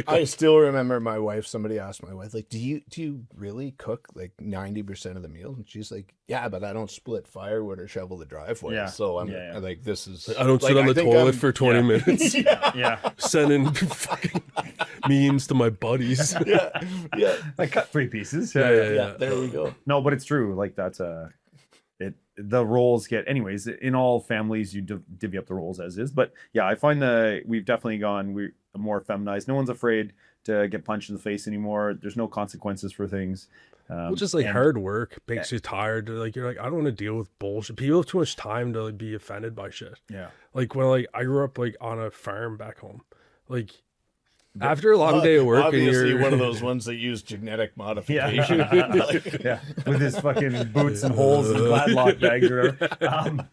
I still remember my wife. Somebody asked my wife, like, "Do you really cook like 90% of the meals?" And she's like, "Yeah, but I don't split firewood or shovel the driveway." Yeah. So I'm Yeah. like, "This is." I don't sit on the think toilet I'm- for 20 minutes Yeah. sending fucking memes to my buddies. Yeah. I cut 3 pieces. Yeah. There you go. No, but it's true. Like that's the roles get anyways in all families you divvy up the roles as is, but yeah, I find we've definitely we're more feminized. No one's afraid to get punched in the face anymore. There's no consequences for things. Well, just like and- hard work makes you tired. Like you're like, I don't want to deal with bullshit. People have too much time to like, be offended by shit. Yeah. Like when like I grew up like on a farm back home. Like after a long day of work, Obviously, and you're one of those ones that use genetic modification. Yeah, with his fucking boots and holes and Gladlock bags or whatever.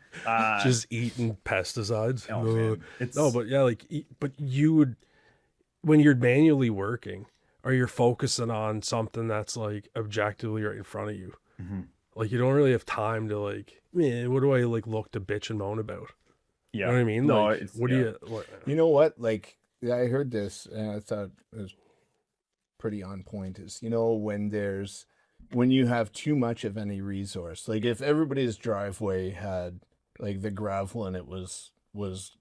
just eating pesticides. Oh, man. It's- No, but yeah, like, but you would, when you're manually working or you're focusing on something that's like objectively right in front of you, like you don't really have time to like, man, what do I like look to bitch and moan about? Yeah. You know what I mean? No, Like, it's, what yeah. do you, what, You know what? Like, I heard this and I thought it was pretty on point. Is when you have too much of any resource, like if everybody's driveway had like the gravel and it was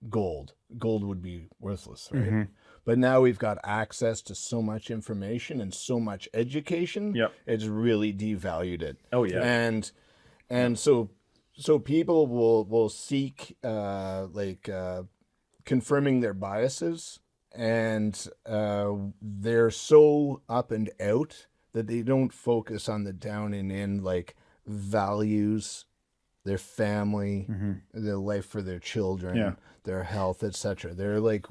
gold would be worthless, right? But now we've got access to so much information and so much education. Yep. It's really devalued it. Oh, yeah. And so people will seek confirming their biases, and they're so up and out that they don't focus on the down and in, like, values, their family, their life for their children, their health, etc. They're like,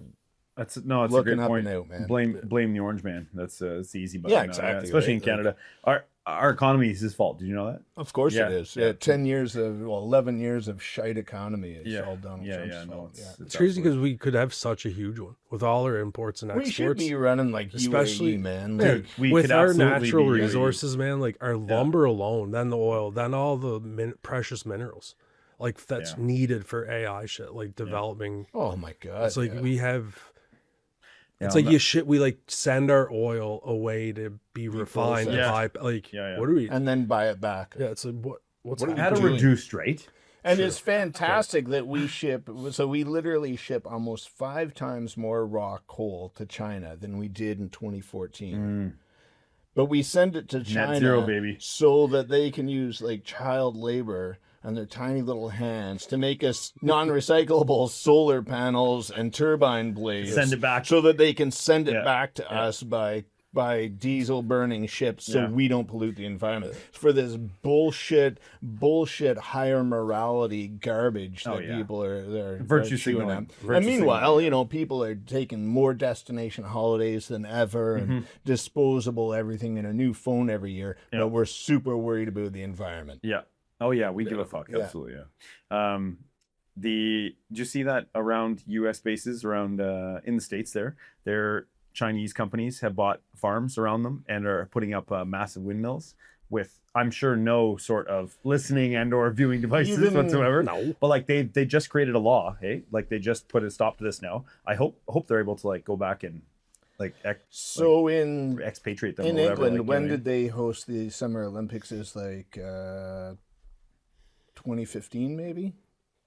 it's a looking great up point. and out, man. Blame the orange man. That's the easy button. Yeah, now, exactly, especially right? in Canada. Our economy is his fault. Did you know that? of course Yeah, it is. yeah. 11 years of shite economy is all Donald Trump's fault. It's crazy because we could have such a huge one with all our imports and We exports. should be running like Especially- UAE, man. Man, Like, we with could our absolutely natural be- resources, man, like our lumber alone, then the oil, then all the precious minerals, like that's needed for AI shit, like developing. oh my God. It's like we have. Yeah, It's like we like send our oil away to be refined processed. by like Yeah. what are we? and then buy it back. Yeah, it's like what's What are we At a doing? reduced rate. And it's fantastic that we ship. So we literally ship almost 5 times more raw coal to China than we did in 2014. But we send it to China zero, baby. so that they can use like child labor and their tiny little hands to make us non-recyclable solar panels and turbine blades. Send it back. so that they can send it Yeah. back to us by diesel burning ships, so Yeah. we don't pollute the environment. For this bullshit higher morality garbage that people are Virtue chewing signaling. on. Virtue And meanwhile, signaling. people are taking more destination holidays than ever and disposable everything in a new phone every year. But we're super worried about the environment. Yeah. Oh yeah, we give a fuck. Yeah. Absolutely. Yeah. Did you see that around U.S. bases around in the States? Their Chinese companies have bought farms around them and are putting up massive windmills with, I'm sure, no sort of listening and or viewing devices whatsoever. No. But like they just created a law. Hey, like they just put a stop to this now. I hope they're able to like go back and like expatriate them in or whatever. England, like, when you know did they host the Summer Olympics? Is like 2015 maybe,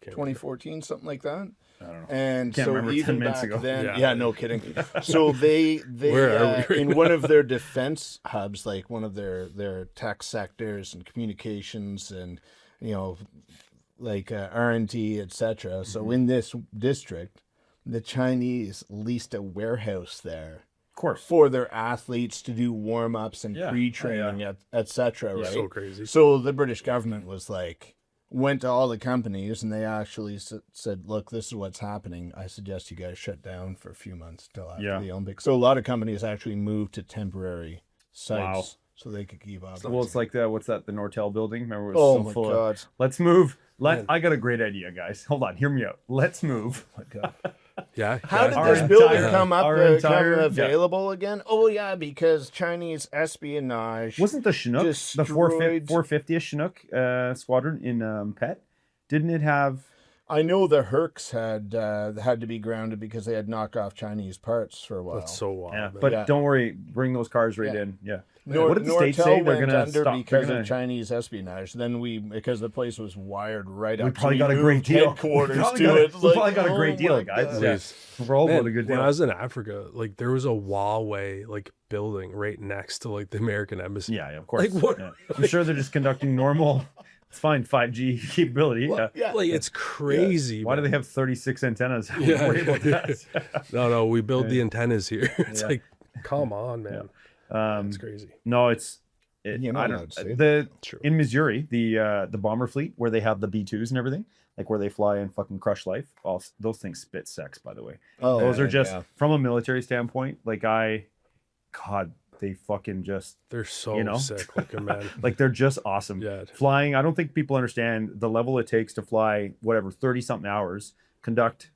2014, something like that. I don't know. And Can't so remember 10 even minutes back ago. then, Yeah. no kidding. So they Where are we? in one of their defense hubs, like one of their tech sectors and communications and like R&D, etc. So in this district, the Chinese leased a warehouse there. Of course. For their athletes to do warm-ups and Yeah. pre-training, etc. Right? So crazy. So the British government went to all the companies and they actually said, look, this is what's happening. I suggest you guys shut down for a few months till after the Olympics. So a lot of companies actually moved to temporary sites so they could keep up. Well, it's like what's that? The Nortel building. Remember, it was Oh so my full God. of. Let's move. I got a great idea, guys. Hold on, hear me out. Let's move. Yeah. How did Our this building entire- come our entire- come available again? Oh yeah, because Chinese espionage. Wasn't the Chinook the Destroyed- 450th Chinook squadron in PET? Didn't it have? I know the Hercs had to be grounded because they had knockoff Chinese parts for a while. That's so wild. Yeah, man. but don't worry, bring those cars right Yeah. in. Yeah. What did the states say? They're went gonna under stop because they're of Chinese espionage. Then because the place was wired right up. We probably so got a moved great deal. Headquarters We probably to got- it. we probably got a oh great deal, my guys. God. Yeah. We're all Man, about a good when deal. I was in Africa, like there was a Huawei like building right next to like the American embassy. Yeah, of course. Like, what- Yeah. I'm sure they're just conducting normal. It's fine, 5G capability. Yeah. Yeah. Like it's crazy. Why do man. they have 36 antennas? I Yeah. wouldn't worry about that. No, we build the antennas here. It's Yeah. like, come on, man. It's crazy. No, You're not I allowed don't to say the True. in Missouri the bomber fleet where they have the B2s and everything, like where they fly and fucking crush life. All those things spit sex, by the way. Oh, Those are just yeah. from a military standpoint. Like God, they fucking just They're so sick looking, man. like they're just awesome. Yeah. Flying. I don't think people understand the level it takes to fly 30 something hours, conduct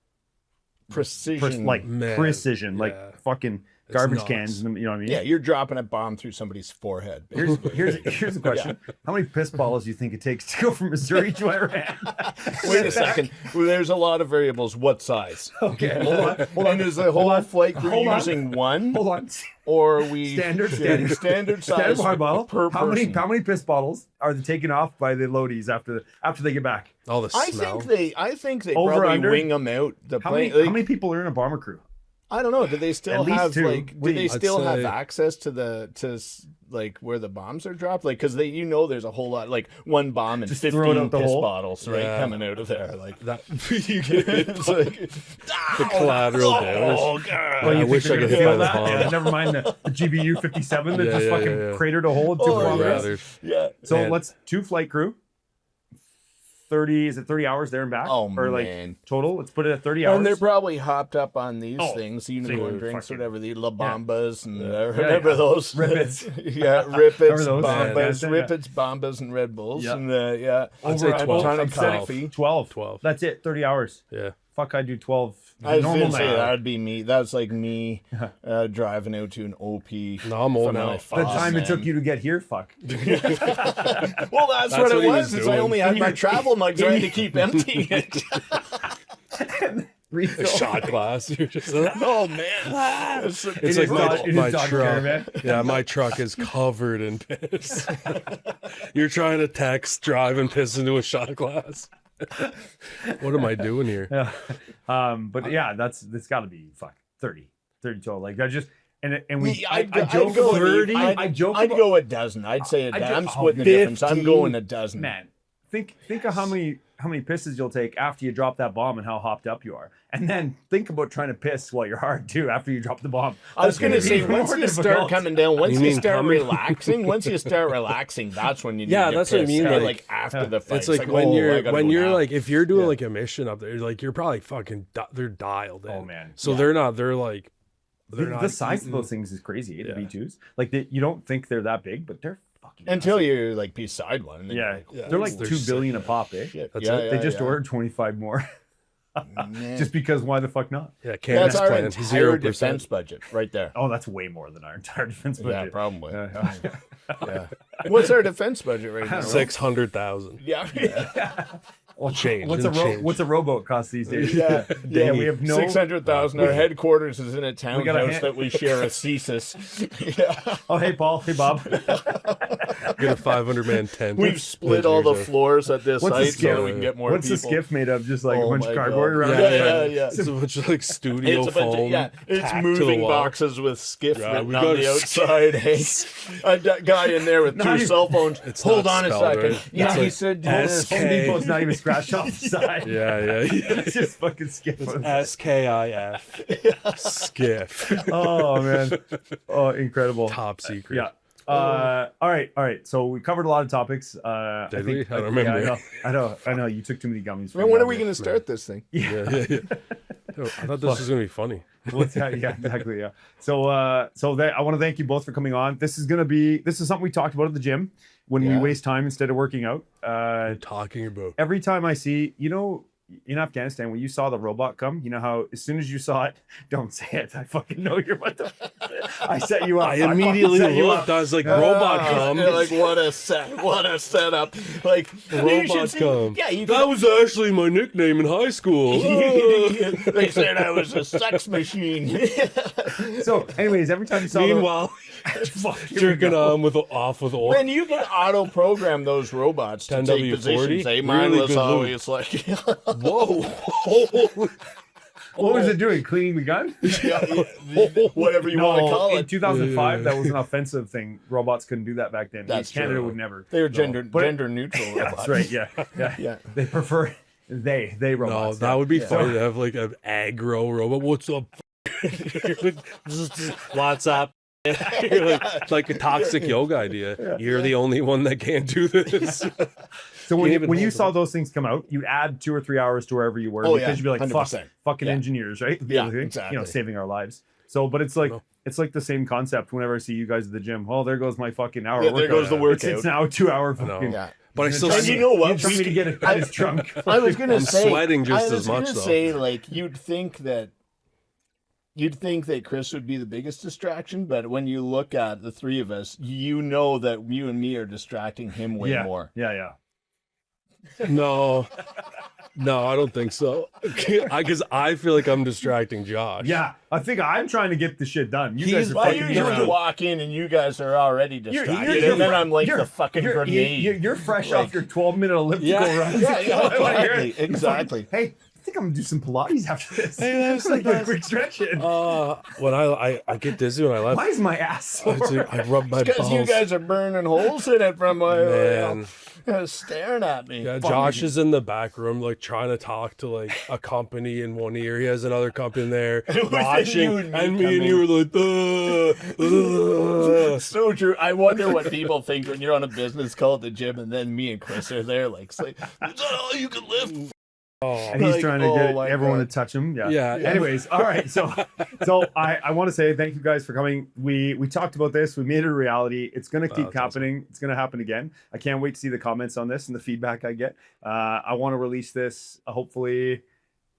precision. Man, precision, yeah. like fucking It's garbage nuts. cans. You know what I mean? yeah, you're dropping a bomb through somebody's forehead. Here's a question: how many piss balls do you think it takes to go from Missouri to Iran? Wait a second. Well, there's a lot of variables. What size? Okay, hold on. And is the whole flight crew Hold on. using one, Hold on. or are we Standard standard Standard size water bottle. per How person? many piss bottles are they taken off by the loadies after they get back? All the I smell. think they Over, probably under? wing them out. The How plane. many people are in a bomber crew? I don't know. Do they still At least have 2. like? Do they I'd still have say- access to like where the bombs are dropped? Like, because there's a whole lot, like one bomb and Just throw it 15 out the piss hole? bottles, right, Yeah. coming out of there. Like That you get it. It's like the collateral damage. oh god. Well, I you wish think I they're could gonna hit by feel the that? bomb. Yeah, never mind the GBU 57 that Yeah, just yeah, fucking yeah. cratered a hole in 2 Oh, kilometers. yeah. So Man. let's 2 flight crew. 30 is it 30 hours there and back? Oh, or like man. total? Let's put it at 30 hours. And they're probably hopped up on these Oh, things, so you unicorn would drinks, fucking- whatever, the La Bambas, and Yeah, remember yeah. those? Rippets. yeah, Remember Rippets, those? Bombas, Yeah. Rippets, Bombas, and Red Bulls. Yeah. And, yeah. I'd say a 12. ton I'm of setting coffee. 12. 12. That's it. 30 hours. Yeah. Fuck, I do 12. I was normal going to say night. that'd be me. That's like me driving out to an OP. No, I'm old from now. my The father, time it took man. you to get here, fuck. Well, that's That's what it what he was. was Is I doing. only had my travel mug, so I had to keep emptying it. A Refill. shot glass. You're just Oh man, it's In like his Dodge- in my his Dodge truck. Caravan. Yeah, my truck is covered in piss. You're trying to text, drive, and piss into a shot glass. What am I doing here? Yeah. But yeah, that's got to be fuck 30 total. Like I just and we I joke go about 30. I joke I'd about, go a dozen. I'd say a dozen. I'm oh, splitting the difference. I'm 15. going a dozen. man. Think of how many pisses you'll take after you drop that bomb and how hopped up you are, and then think about trying to piss while you're hard too after you drop the bomb. I was going to That's say, gonna be once more you start difficult. coming down, once You you mean start coming- relaxing, that's when you need Yeah, to that's what I piss. mean, Yeah, like- after the fight. It's like when oh, I you're gotta go now. like if you're doing Yeah. like a mission up there, like you're probably fucking they're dialed in. Oh, man. So Yeah. they're like they're The not size of eating- those things is crazy. Yeah. The V2s, like you don't think they're that big, but they're fucking until massive. you're like beside one. and then Yeah, you're Yeah. they're like They're 2 billion a sick. pop, eh? Shit. That's yeah, it. yeah, They just yeah. ordered 25 more, Man. just because. Why the fuck not? Yeah, That's Canada's our plan entire 0%. defense budget right there. Oh, that's way more than our entire defense Yeah, budget. probably. Yeah. Yeah. What's our defense budget right now? 600,000. Yeah. Well, change. What's it'll change. what's a rowboat cost these days? Yeah, Yeah, we have no 600,000. Our headquarters is in a got a townhouse that we share a thesis. Yeah. Oh, hey Paul, hey Bob. Get a 500-man tent. We've split all the floors at this What's the site skiff? so we can get more What's the people. skiff made of? Just like a Oh bunch of my cardboard God. around Yeah, it? yeah. It's a bunch of like studio It's a bunch foam. of, yeah, it's tacked to the moving wall. boxes with skiff Yeah, written we on got the a outside. Hey, a guy in there with Not two even- cell phones. It's Hold not on a spelled second. right. Yeah, It's he like said S- Home K. Depot's not even scratched off the side. Yeah. It's just fucking skiff. SKIF. Skiff. Oh man. Oh, incredible. Top secret. Yeah. All right. So we covered a lot of topics. Did we? I don't remember. Yeah, I know. You took too many gummies. Man, when are we going to start this thing? Yeah. I thought this was gonna be funny. Yeah, exactly. Yeah. So, I want to thank you both for coming on. This is something we talked about at the gym when we Yeah. waste time instead of working out. Talking about. Every time I see, in Afghanistan, when you saw the robot come, you know how as soon as you saw it, don't say it. I fucking know you're about to. I set you up. I fucking immediately set you looked. up. I was like, robot Ah, come. you're like, what a setup. Like, you should Robot see- come. Yeah, you That was actually my nickname in high school. They said I was a sex machine. So, anyways, every time you saw Meanwhile, Fuck, here we jerking go. on with off with oil. When you can auto program those robots to take 10W40, positions, mine really was good always like, Whoa. What was it doing? Cleaning the gun? whatever you want to call in it. 2005, that was an offensive thing. Robots couldn't do that back then. That's Canada true. would never. They were No. gender But- neutral robots. That's right. Yeah. Yeah. They prefer they No, robots. that yeah. would be Yeah. funny to have like an aggro robot. What's up? What's up? You're like a toxic yoga idea. You're the only one that can't do this. So when Can't even you hold saw it. those things come out, you'd add 2 or 3 hours to wherever you were Oh, because yeah, you'd be like, 100%. fucking Yeah. engineers, right? Yeah, You know, exactly. saving our lives. So, but it's like No. it's like the same concept. Whenever I see you guys at the gym, well, there goes my fucking hour. Yeah, there workout. goes the It's workout. now a 2-hour know. fucking. Yeah. But I still And see you know what? He's trying me to get it out of his trunk. I was gonna I'm say, sweating just I was as much, gonna though. say, like, you'd think that Chris would be the biggest distraction, but when you look at the three of us, you know that you and me are distracting him way yeah. more. Yeah. No, I don't think so. Because I feel like I'm distracting Josh. Yeah, I think I'm trying to get the shit done. You guys are I fucking usually around. walk in and you guys are already distracted, and then I'm like you're- the fucking you're- grenade. You're fresh off your 12-minute elliptical Yeah. run. Yeah, exactly. Hey, I think I'm gonna do some Pilates after this. Hey, that's like the a best. quick stretching. When I get dizzy when I laugh. Why is my ass sore? I rub my Because balls. you guys are burning holes in it from my Man. staring at me. Yeah, Josh is in the back room, like trying to talk to like a company in one ear. He has another company in there watching, you and come me and you were like, So true. I wonder what people think when you're on a business call at the gym, and then me and Chris are there, like, "That's all you can lift." oh, And he's Like, trying to oh get my everyone God. to touch him. Yeah. Yeah. Anyways, all right. So I want to say thank you guys for coming. We talked about this. We made it a reality. It's gonna keep that's happening. It's gonna happen again. I can't wait to see the comments on this and the feedback I get. I want to release this. Hopefully,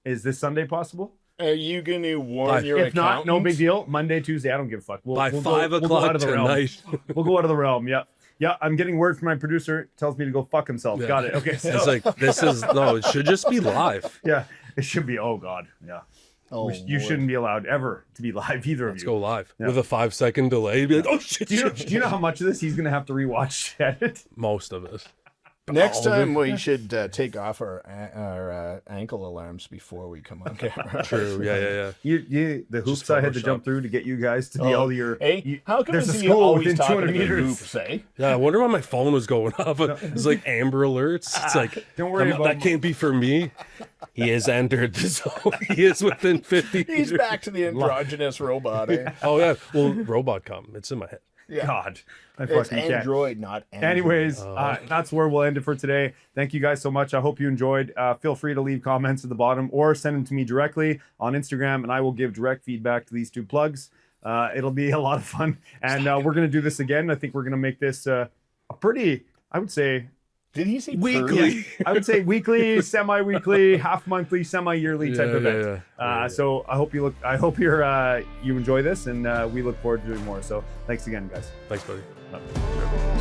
is this Sunday possible? Are you going to warn your If not, no big accountants? deal. Monday, Tuesday, I don't give a fuck. by We'll 5 go out o'clock of the realm. tonight. We'll go out of the realm. Yeah. Yeah, I'm getting word from my producer. Tells me to go fuck himself. Yeah. Got it. Okay. So, It's like this is no. It should just be live. yeah, it should be. Oh God. Yeah. Oh, You Lord. shouldn't be allowed ever to be live, either of Let's you. go live Yeah. with a 5-second delay. Be like, oh shit, Do shit, you know how much of this he's gonna have to rewatch to edit? most of it. Next all of time it. we should take off our ankle alarms before we come on camera. True. Yeah. The hoops I had to Photoshop. jump through to get you guys to be all your. Hey, how come there's a is he school always within talking 200 about meters. hoops, eh? Yeah, I wonder why my phone was going off. It's like Amber Alerts. It's like, Don't worry about that can't be for me. He has entered the zone. He is within 50 He's meters. back to the androgynous robot, eh? Oh, yeah. Well, robot come. It's in my head. Yeah. God. I It's fucking can't. Android, not Android. Anyways, that's where we'll end it for today. Thank you guys so much. I hope you enjoyed. Feel free to leave comments at the bottom or send them to me directly on Instagram, and I will give direct feedback to these two plugs. It'll be a lot of fun, and we're going to do this again. I think we're going to make this a pretty, I would say, Did he say Weekly. I would say weekly, semi-weekly, half-monthly, semi-yearly type Yeah, event. yeah. So I hope you you enjoy this, and we look forward to doing more. So thanks again, guys. Thanks, buddy. Bye.